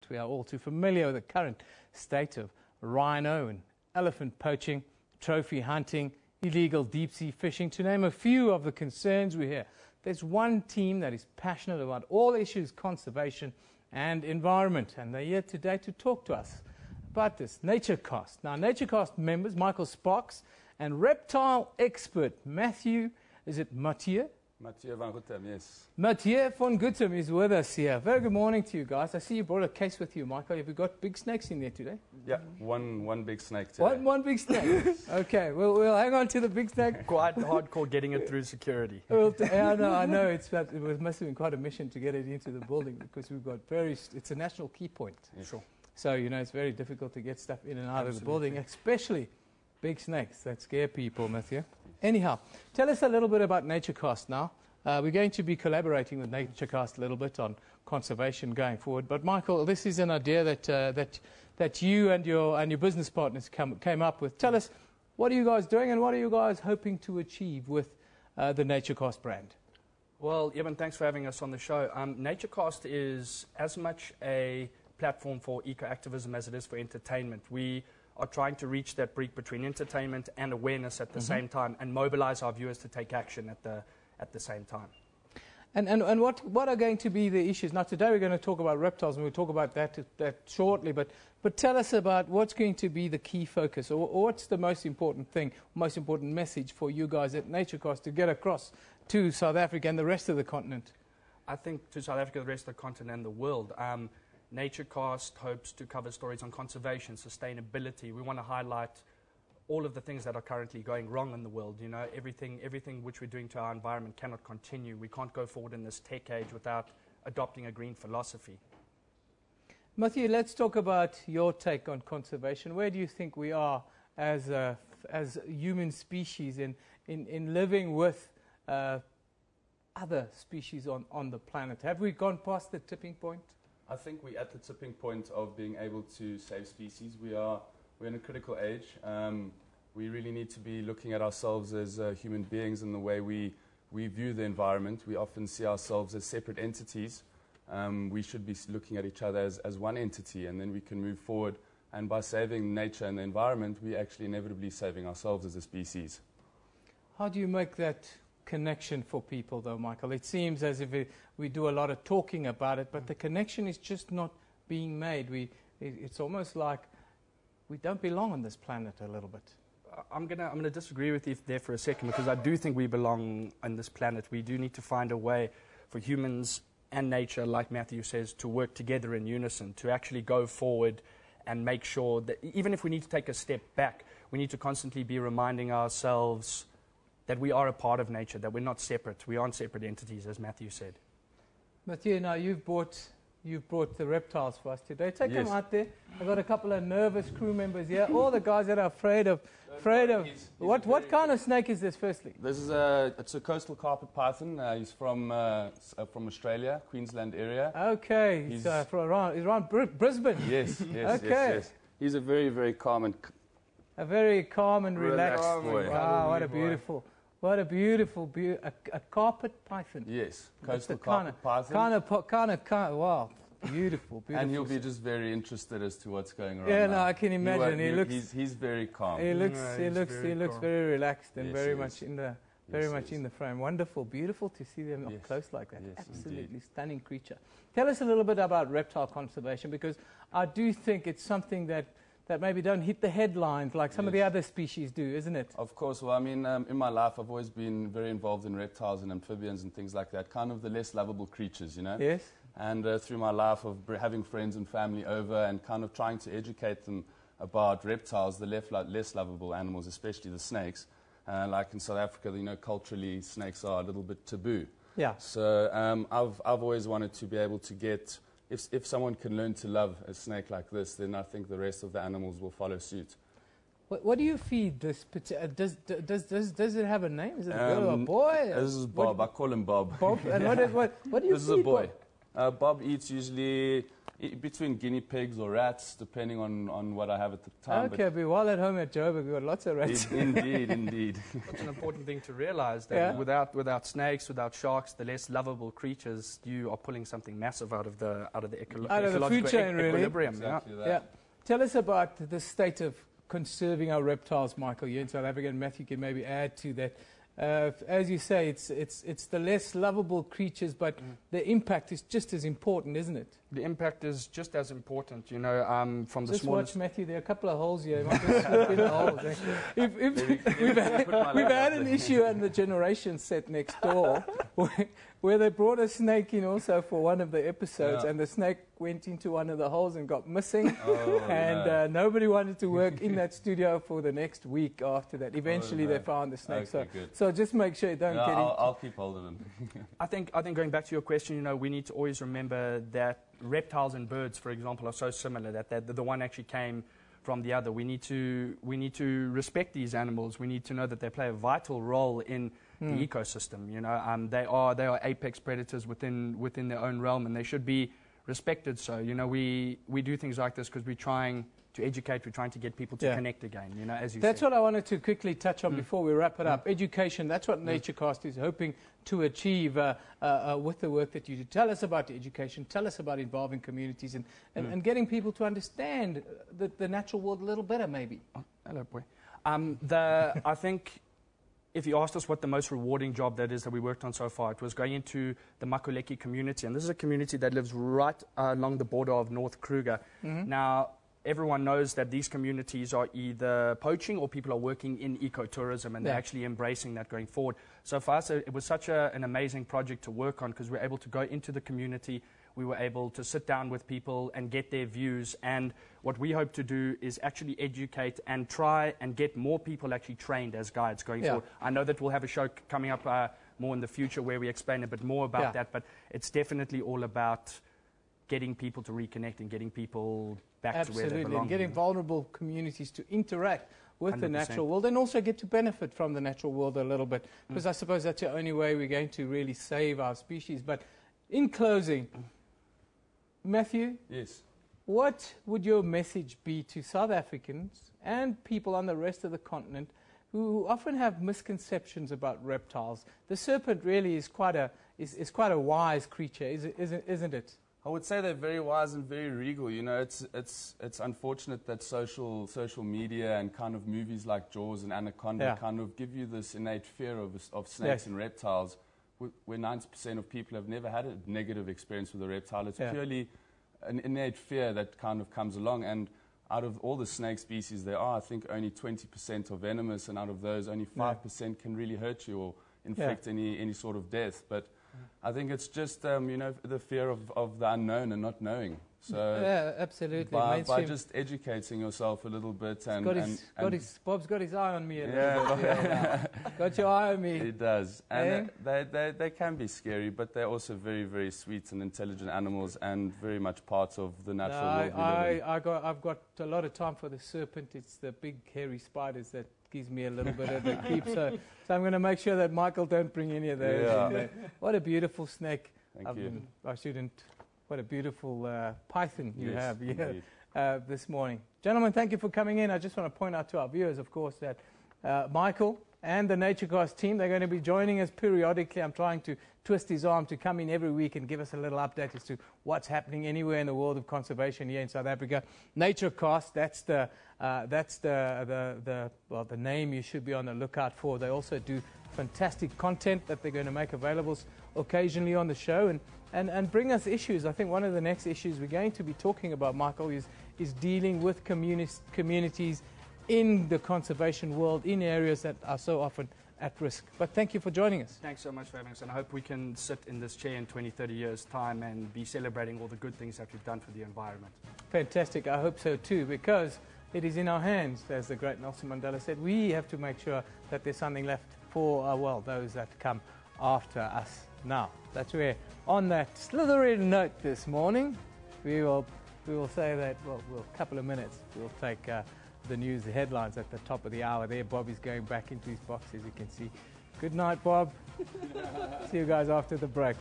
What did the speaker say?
We are all too familiar with the current state of rhino and elephant poaching, trophy hunting, illegal deep-sea fishing, to name a few of the concerns we hear. There's one team that is passionate about all issues conservation and environment, and they're here today to talk to us about this, NaturCast. Now, NaturCast members, Michael Sparks, and reptile expert Matthew, is it Mathieu? Mathieu van Gutem, yes. Mathieu van Gutem is with us here. Very good morning to you guys. I see you brought a case with you, Michael. Have you got big snakes in there today? Yeah, one big snake today. One big snake? Okay, we'll hang on to the big snake. Quite hardcore getting it through security. Well, I know. It must have been quite a mission to get it into the building because we've got it's a national key point. Yeah. Sure. So, it's very difficult to get stuff in and out of the building, especially big snakes that scare people, Matthew. Anyhow, tell us a little bit about NaturCast now. We're going to be collaborating with NaturCast a little bit on conservation going forward. But, Michael, this is an idea that you and your business partners came up with. Tell us, what are you guys doing and what are you guys hoping to achieve with the NaturCast brand? Well, Evan, thanks for having us on the show. NaturCast is as much a platform for eco-activism as it is for entertainment. We are trying to reach that break between entertainment and awareness at the same time and mobilize our viewers to take action at the same time. And what are going to be the issues? Now, today we're going to talk about reptiles, and we'll talk about that shortly, but tell us about what's going to be the key focus, or what's the most important thing, most important message for you guys at NaturCast to get across to South Africa and the rest of the continent. I think to South Africa, the rest of the continent and the world. NaturCast hopes to cover stories on conservation, sustainability. We want to highlight all of the things that are currently going wrong in the world. Everything which we're doing to our environment cannot continue. We can't go forward in this tech age without adopting a green philosophy. Matthew, let's talk about your take on conservation. Where do you think we are as human species in living with other species on the planet? Have we gone past the tipping point? I think we're at the tipping point of being able to save species. We're in a critical age. We really need to be looking at ourselves as human beings in the way we view the environment. We often see ourselves as separate entities. We should be looking at each other as one entity, and then we can move forward. And by saving nature and the environment, we're actually inevitably saving ourselves as a species. How do you make that connection for people, though, Michael? It seems as if we do a lot of talking about it, but the connection is just not being made. It's almost like we don't belong on this planet a little bit. I'm gonna disagree with you there for a second, because I do think we belong on this planet. We do need to find a way for humans and nature, like Matthew says, to work together in unison, to actually go forward and make sure that even if we need to take a step back, we need to constantly be reminding ourselves that we are a part of nature, that we're not separate. We aren't separate entities, as Matthew said. Matthew, now you've brought the reptiles for us today. Take them out there. I've got a couple of nervous crew members here. All the guys that are afraid of. What kind of snake is this? Firstly, this is it's a coastal carpet python. He's from Australia, Queensland area. Okay, he's around Brisbane. Yes, yes, okay. yes. He's a very, very calm and relaxed boy. Wow, what a beautiful. What a beautiful, a carpet python. Yes, coastal carpet python. Wow, beautiful. And he'll be just very interested as to what's going on. Yeah, no, I can imagine. He's very calm. He looks very relaxed and very much in the frame. Wonderful, beautiful to see them up close like that. Yes, absolutely indeed. Stunning creature. Tell us a little bit about reptile conservation, because I do think it's something that maybe don't hit the headlines like some of the other species do, isn't it? Of course. Well, I mean, in my life, I've always been very involved in reptiles and amphibians and things like that, kind of the less lovable creatures, Yes. And through my life of having friends and family over and kind of trying to educate them about reptiles, the less lovable animals, especially the snakes. Like in South Africa, culturally, snakes are a little bit taboo. Yeah. So I've always wanted to be able to get... If someone can learn to love a snake like this, then I think the rest of the animals will follow suit. What do you feed this? Does it have a name? Is it a girl or a boy? This is Bob. I call him Bob. Bob. And what do you feed? This is a boy. Bob eats usually between guinea pigs or rats, depending on what I have at the time. Okay, but while at home at Joburg, we've got lots of rats. Indeed. That's an important thing to realize, that without snakes, without sharks, the less lovable creatures, you are pulling something massive out of the ecological food chain, really. equilibrium. Exactly that. Yeah. Tell us about the state of conserving our reptiles, Michael. You're in South Africa, and Matthew can maybe add to that. As you say, it's the less lovable creatures, but the impact is just as important, isn't it? The impact is just as important, from the Just smallest... watch, Matthew. There are a couple of holes here. You might just slip in the holes. We've had an issue on the Generation set next door where they brought a snake in also for one of the episodes, and the snake went into one of the holes and got missing. Nobody wanted to work in that studio for the next week after that. Eventually, they found the snake. So just make sure you don't get in. I'll keep hold of him. I think going back to your question, we need to always remember that reptiles and birds, for example, are so similar that the one actually came from the other. We need to respect these animals. We need to know that they play a vital role in the ecosystem. They are apex predators within their own realm, and they should be respected. So we do things like this because we're trying to educate, we're trying to get people to connect again, as you That's said. what I wanted to quickly touch on before we wrap it up. Education, that's what NaturCast is hoping to achieve with the work that you do. Tell us about the education, tell us about involving communities and getting people to understand the natural world a little better, maybe. Oh, hello, boy. I think if you asked us what the most rewarding job that is that we worked on so far, it was going into the Makuleki community. And this is a community that lives right along the border of North Kruger. Now, everyone knows that these communities are either poaching or people are working in ecotourism, and they're actually embracing that going forward. So for us, it was such an amazing project to work on because we were able to go into the community. We were able to sit down with people and get their views. And what we hope to do is actually educate and try and get more people actually trained as guides going forward. I know that we'll have a show coming up more in the future where we explain a bit more about that, but it's definitely all about getting people to reconnect and getting people back to where they belong. And getting vulnerable communities to interact with 100%. the natural world and also get to benefit from the natural world a little bit, because I suppose that's the only way we're going to really save our species. But in closing, Matthew, Yes. what would your message be to South Africans and people on the rest of the continent who often have misconceptions about reptiles? The serpent really is quite a wise creature, isn't it? I would say they're very wise and very regal. It's unfortunate that social media and kind of movies like Jaws and Anaconda kind of give you this innate fear of snakes and reptiles, where 90% of people have never had a negative experience with a reptile. It's purely an innate fear that kind of comes along. And out of all the snake species there are, I think only 20% are venomous, and out of those, only 5% can really hurt you or inflict any sort of death. But I think it's just, the fear of the unknown and not knowing. So absolutely. By just educating yourself a little bit Bob's got his eye on me. Got your eye on me. It does. And they can be scary, but they're also very, very sweet and intelligent animals and very much part of the natural world we live in. I've got a lot of time for the serpent. It's the big hairy spiders that gives me a little bit of the creep. So I'm going to make sure that Michael don't bring any of those in there. What a beautiful snake. Thank you. What a beautiful python you have here this morning. Gentlemen, thank you for coming in. I just want to point out to our viewers, of course, that Michael and the NaturCast team, they're going to be joining us periodically. I'm trying to twist his arm to come in every week and give us a little update as to what's happening anywhere in the world of conservation here in South Africa. NaturCast, that's the name you should be on the lookout for. They also do fantastic content that they're going to make available occasionally on the show and bring us issues. I think one of the next issues we're going to be talking about, Michael, is dealing with communities in the conservation world, in areas that are so often at risk. But thank you for joining us. Thanks so much for having us, and I hope we can sit in this chair in 20, 30 years' time and be celebrating all the good things that we've done for the environment. Fantastic. I hope so too, because it is in our hands, as the great Nelson Mandela said. We have to make sure that there's something left for, those that come after us. Now, that's where, on that Slytherin note this morning, we will say that, a couple of minutes, we'll take the news, the headlines at the top of the hour there. Bobby's going back into his box, as you can see. Good night, Bob. See you guys after the break.